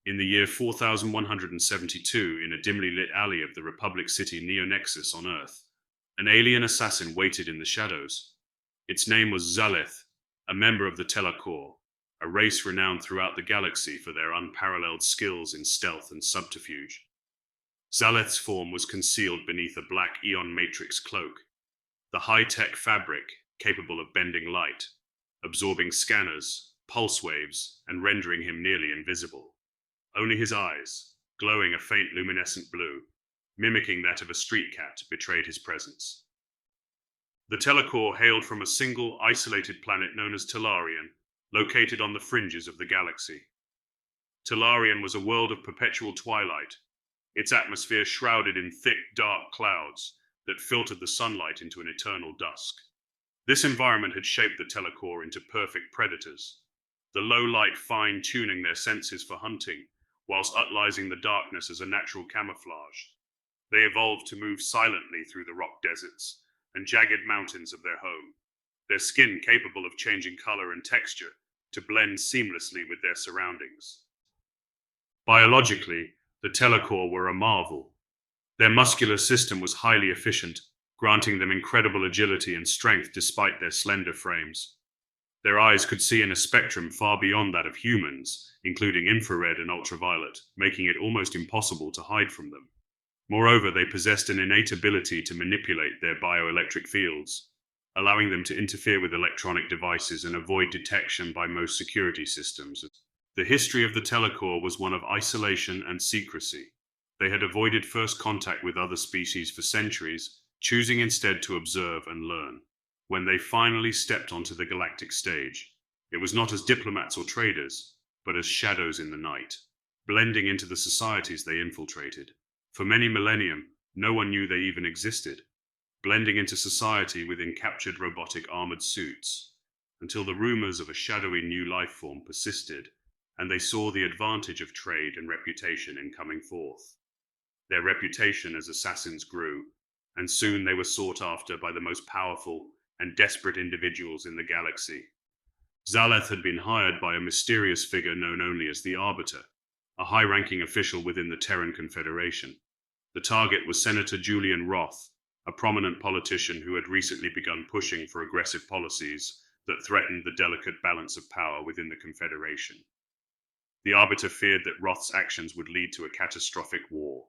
In the year 4172, in a dimly lit alley of the Republic city Neo-Nexus on Earth, an alien assassin waited in the shadows. Its name was Xal'eth, a member of the Tel'akor, a race renowned throughout the galaxy for their unparalleled skills in stealth and subterfuge. Xal'eth's form was concealed beneath a black Eon Matrix cloak, the high-tech fabric capable of bending light, absorbing scanners, pulse waves, and rendering him nearly invisible. Only his eyes, glowing a faint luminescent blue, mimicking that of a street cat, betrayed his presence. The Tel'akor hailed from a single, isolated planet known as Tel'arian, located on the fringes of the galaxy. Tel'arian was a world of perpetual twilight, its atmosphere shrouded in thick, dark clouds that filtered the sunlight into an eternal dusk. This environment had shaped the Tel'akor into perfect predators, the low light fine-tuning their senses for hunting, whilst utilizing the darkness as a natural camouflage. They evolved to move silently through the rock deserts and jagged mountains of their home, their skin capable of changing color and texture to blend seamlessly with their surroundings. Biologically, the Tel'akor were a marvel. Their muscular system was highly efficient, granting them incredible agility and strength despite their slender frames. Their eyes could see in a spectrum far beyond that of humans, including infrared and ultraviolet, making it almost impossible to hide from them. Moreover, they possessed an innate ability to manipulate their bioelectric fields, allowing them to interfere with electronic devices and avoid detection by most security systems. The history of the Tel'akor was one of isolation and secrecy. They had avoided first contact with other species for centuries, choosing instead to observe and learn. When they finally stepped onto the galactic stage, it was not as diplomats or traders, but as shadows in the night, blending into the societies they infiltrated. For many millennia, no one knew they even existed, blending into society within captured robotic armored suits, until the rumors of a shadowy new life form persisted, and they saw the advantage of trade and reputation in coming forth. Their reputation as assassins grew, and soon they were sought after by the most powerful and desperate individuals in the galaxy. Xal'eth had been hired by a mysterious figure known only as the Arbiter, a high-ranking official within the Terran Confederation. The target was Senator Julian Roth, a prominent politician who had recently begun pushing for aggressive policies that threatened the delicate balance of power within the Confederation. The Arbiter feared that Roth's actions would lead to a catastrophic war,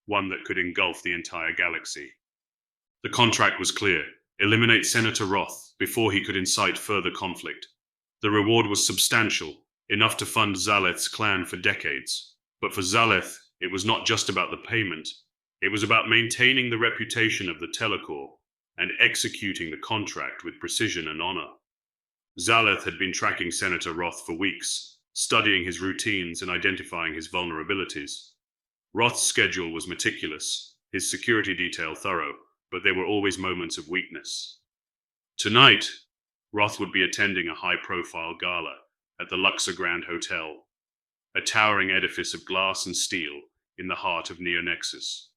one that could engulf the entire galaxy. The contract was clear: eliminate Senator Roth before he could incite further conflict. The reward was substantial, enough to fund Xal'eth's clan for decades. But for Xal'eth, it was not just about the payment. It was about maintaining the reputation of the Tel'akor and executing the contract with precision and honor. Xal'eth had been tracking Senator Roth for weeks, studying his routines and identifying his vulnerabilities. Roth's schedule was meticulous, his security detail thorough, but there were always moments of weakness. Tonight, Roth would be attending a high-profile gala at the Luxor Grand Hotel, a towering edifice of glass and steel in the heart of Neo-Nexus.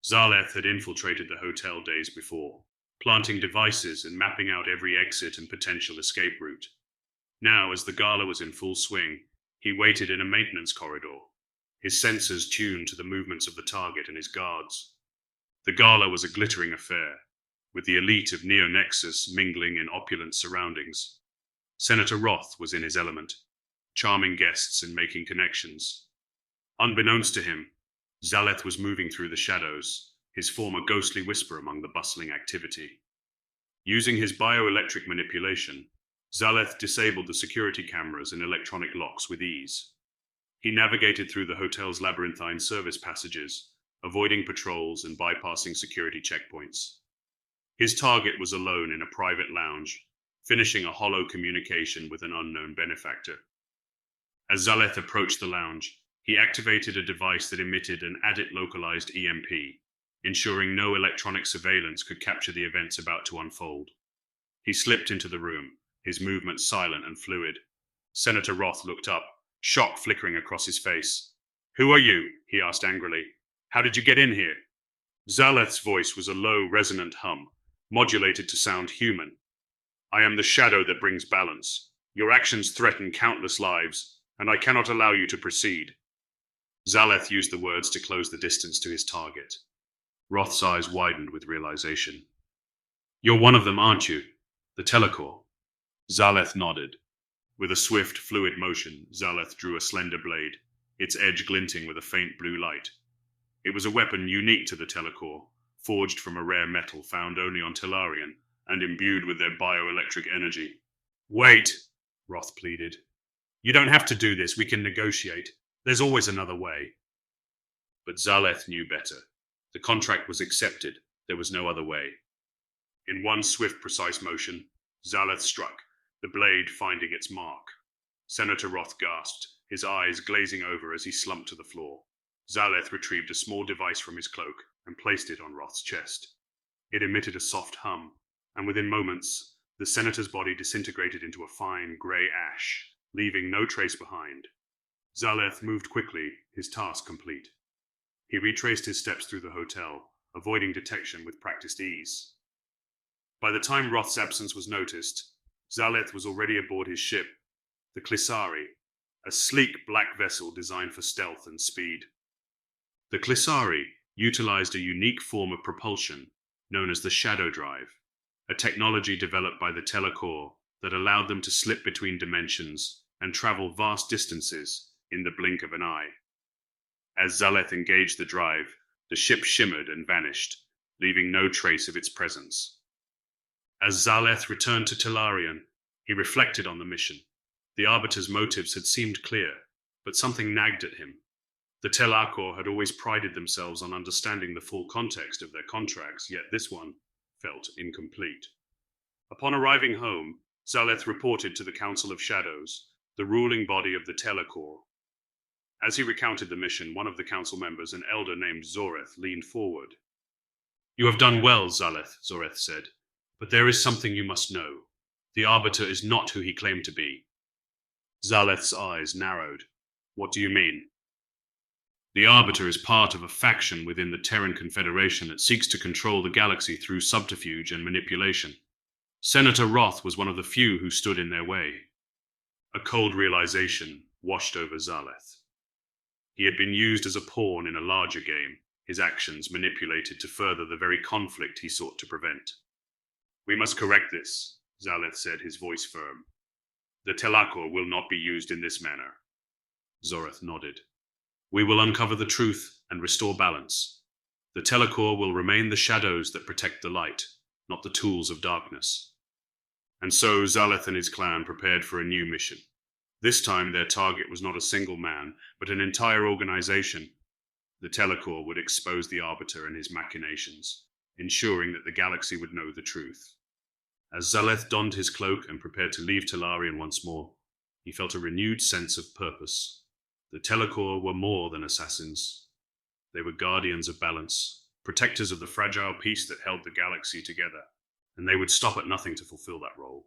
Xal'eth had infiltrated the hotel days before, planting devices and mapping out every exit and potential escape route. Now, as the gala was in full swing, he waited in a maintenance corridor, his sensors tuned to the movements of the target and his guards. The gala was a glittering affair, with the elite of Neo-Nexus mingling in opulent surroundings. Senator Roth was in his element, charming guests and making connections. Unbeknownst to him, Xal'eth was moving through the shadows, his form a ghostly whisper among the bustling activity. Using his bioelectric manipulation, Xal'eth disabled the security cameras and electronic locks with ease. He navigated through the hotel's labyrinthine service passages, avoiding patrols and bypassing security checkpoints. His target was alone in a private lounge, finishing a hollow communication with an unknown benefactor. As Xal'eth approached the lounge, he activated a device that emitted an addit-localized EMP, ensuring no electronic surveillance could capture the events about to unfold. He slipped into the room, his movements silent and fluid. Senator Roth looked up, shock flickering across his face. "Who are you?" he asked angrily. "How did you get in here?" Xal'eth's voice was a low, resonant hum, modulated to sound human. "I am the shadow that brings balance. Your actions threaten countless lives, and I cannot allow you to proceed. Xal'eth used the words to close the distance to his target. Roth's eyes widened with realization. You're one of them, aren't you? The Tel'akor? Xal'eth nodded. With a swift, fluid motion, Xal'eth drew a slender blade, its edge glinting with a faint blue light. It was a weapon unique to the Tel'akor, forged from a rare metal found only on Tel'arian, and imbued with their bioelectric energy. Wait, Roth pleaded. You don't have to do this, we can negotiate. There's always another way. But Xal'eth knew better. The contract was accepted, there was no other way. In one swift, precise motion, Xal'eth struck, the blade finding its mark. Senator Roth gasped, his eyes glazing over as he slumped to the floor. Xal'eth retrieved a small device from his cloak and placed it on Roth's chest. It emitted a soft hum, and within moments, the senator's body disintegrated into a fine grey ash, leaving no trace behind. Xal'eth moved quickly, his task complete. He retraced his steps through the hotel, avoiding detection with practiced ease. By the time Roth's absence was noticed, Xal'eth was already aboard his ship, the Clisari, a sleek black vessel designed for stealth and speed. The Clisari utilized a unique form of propulsion known as the shadow drive, a technology developed by the Tel'akor that allowed them to slip between dimensions and travel vast distances in the blink of an eye. As Xal'eth engaged the drive, the ship shimmered and vanished, leaving no trace of its presence. As Xal'eth returned to Tel'arian, he reflected on the mission. The Arbiter's motives had seemed clear, but something nagged at him. The Tel'akor had always prided themselves on understanding the full context of their contracts, yet this one felt incomplete. Upon arriving home, Xal'eth reported to the Council of Shadows, the ruling body of the Tel'akor. As he recounted the mission, one of the council members, an elder named Zoreth, leaned forward. You have done well, Xal'eth, Zoreth said, but there is something you must know. The Arbiter is not who he claimed to be. Xal'eth's eyes narrowed. What do you mean? The Arbiter is part of a faction within the Terran Confederation that seeks to control the galaxy through subterfuge and manipulation. Senator Roth was one of the few who stood in their way. A cold realization washed over Xal'eth. He had been used as a pawn in a larger game, his actions manipulated to further the very conflict he sought to prevent. We must correct this, Xal'eth said, his voice firm. The Tel'akor will not be used in this manner. Zoreth nodded. We will uncover the truth and restore balance. The Tel'akor will remain the shadows that protect the light, not the tools of darkness. And so Xal'eth and his clan prepared for a new mission. This time their target was not a single man, but an entire organization. The Tel'akor would expose the Arbiter and his machinations, ensuring that the galaxy would know the truth. As Xal'eth donned his cloak and prepared to leave Tel'arian once more, he felt a renewed sense of purpose. The Tel'akor were more than assassins. They were guardians of balance, protectors of the fragile peace that held the galaxy together, and they would stop at nothing to fulfill that role.